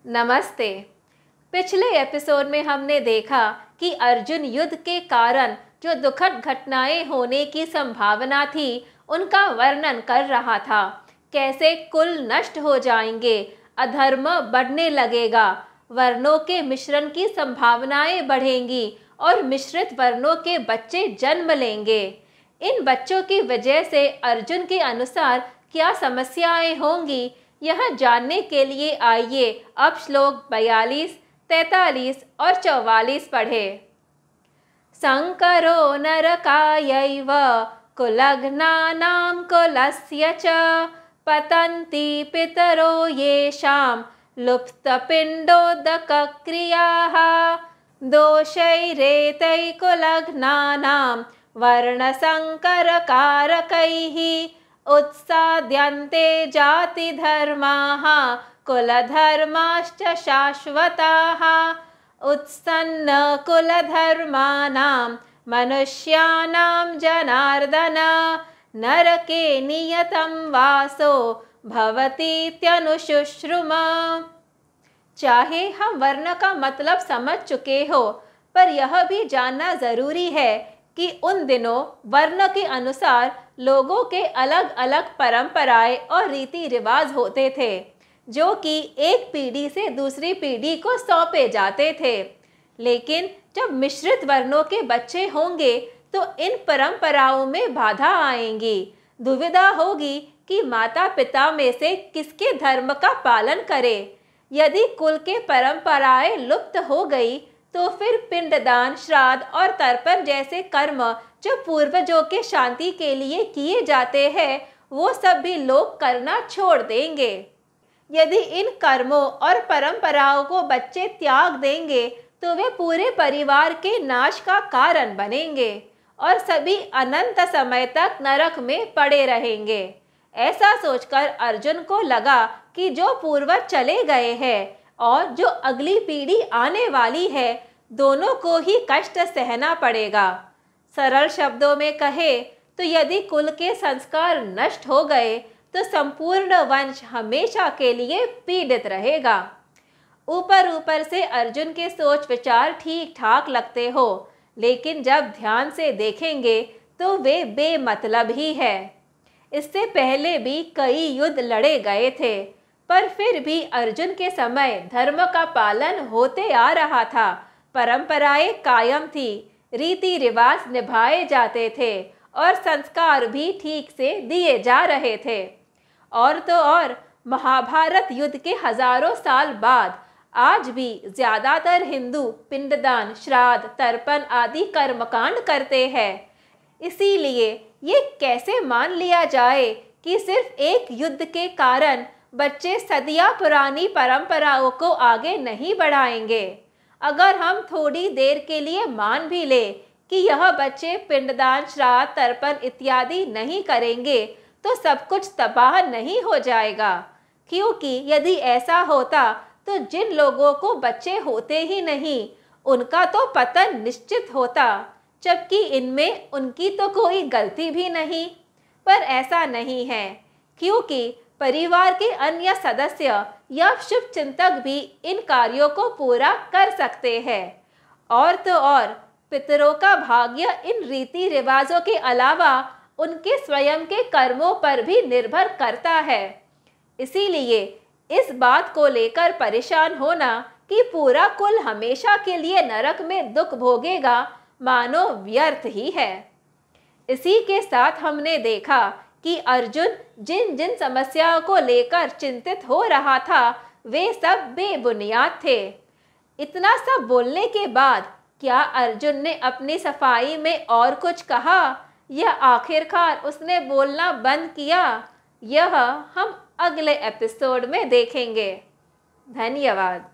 नमस्ते। पिछले एपिसोड में हमने देखा कि अर्जुन युद्ध के कारण जो दुखद घटनाएं होने की संभावना थी उनका वर्णन कर रहा था। कैसे कुल नष्ट हो जाएंगे, अधर्म बढ़ने लगेगा, वर्णों के मिश्रण की संभावनाएं बढ़ेंगी और मिश्रित वर्णों के बच्चे जन्म लेंगे। इन बच्चों की वजह से अर्जुन के अनुसार क्या समस्याएं होंगी, यह जानने के लिए आइए अब श्लोक 42, 43 और 44 पढ़े। संकरो नरकायैव कुलघ्नानां कुलस्य च पतन्ति पितरो येषां लुप्तपिण्डोदकक्रियाः दोषैरेतैः कुलघ्नानां वर्णसंकरकारकैः उत्साद्यन्ते जातिधर्माः कुलधर्माश्च शाश्वताः उत्सन्न कुलधर्माणां मनुष्याणां जनार्दन नरके नियतं वासो भवतीत्यनुशुश्रुम। चाहे हम वर्ण का मतलब समझ चुके हो, पर यह भी जानना जरूरी है कि उन दिनों वर्ण के अनुसार लोगों के अलग अलग परंपराएं और रीति रिवाज होते थे, जो कि एक पीढ़ी से दूसरी पीढ़ी को सौंपे जाते थे। लेकिन जब मिश्रित वर्णों के बच्चे होंगे तो इन परंपराओं में बाधा आएंगी। दुविधा होगी कि माता पिता में से किसके धर्म का पालन करें। यदि कुल के परंपराएं लुप्त हो गई तो फिर पिंडदान, श्राद्ध और तर्पण जैसे कर्म जो पूर्वजों के शांति के लिए किए जाते हैं, वो सब भी लोग करना छोड़ देंगे। यदि इन कर्मों और परंपराओं को बच्चे त्याग देंगे तो वे पूरे परिवार के नाश का कारण बनेंगे और सभी अनंत समय तक नरक में पड़े रहेंगे। ऐसा सोचकर अर्जुन को लगा कि जो पूर्वज चले गए हैं और जो अगली पीढ़ी आने वाली है, दोनों को ही कष्ट सहना पड़ेगा। सरल शब्दों में कहे तो यदि कुल के संस्कार नष्ट हो गए तो संपूर्ण वंश हमेशा के लिए पीड़ित रहेगा। ऊपर ऊपर से अर्जुन के सोच विचार ठीक ठाक लगते हो, लेकिन जब ध्यान से देखेंगे तो वे बेमतलब ही है। इससे पहले भी कई युद्ध लड़े गए थे, पर फिर भी अर्जुन के समय धर्म का पालन होते आ रहा था। परंपराएं कायम थी, रीति रिवाज निभाए जाते थे और संस्कार भी ठीक से दिए जा रहे थे। और तो और महाभारत युद्ध के हजारों साल बाद आज भी ज्यादातर हिंदू पिंडदान, श्राद्ध, तर्पण आदि कर्मकांड करते हैं। इसीलिए ये कैसे मान लिया जाए कि सिर्फ एक युद्ध के कारण बच्चे सदियां पुरानी परंपराओं को आगे नहीं बढ़ाएंगे। अगर हम थोड़ी देर के लिए मान भी ले कि यह बच्चे पिंडदान, श्राद्ध, तर्पण इत्यादि नहीं करेंगे तो सब कुछ तबाह नहीं हो जाएगा। क्योंकि यदि ऐसा होता तो जिन लोगों को बच्चे होते ही नहीं, उनका तो पतन निश्चित होता, जबकि इनमें उनकी तो कोई गलती भी नहीं। पर ऐसा नहीं है, क्योंकि परिवार के अन्य सदस्य या शुभ चिंतक भी इन कार्यों को पूरा कर सकते हैं। और तो और पितरों का भाग्य इन रीति रिवाजों के अलावा उनके स्वयं के कर्मों पर भी निर्भर करता है। इसीलिए इस बात को लेकर परेशान होना कि पूरा कुल हमेशा के लिए नरक में दुख भोगेगा, मानो व्यर्थ ही है। इसी के साथ हमने देखा कि अर्जुन जिन जिन समस्याओं को लेकर चिंतित हो रहा था, वे सब बेबुनियाद थे। इतना सब बोलने के बाद क्या अर्जुन ने अपनी सफाई में और कुछ कहा या आखिरकार उसने बोलना बंद किया? यह हम अगले एपिसोड में देखेंगे। धन्यवाद।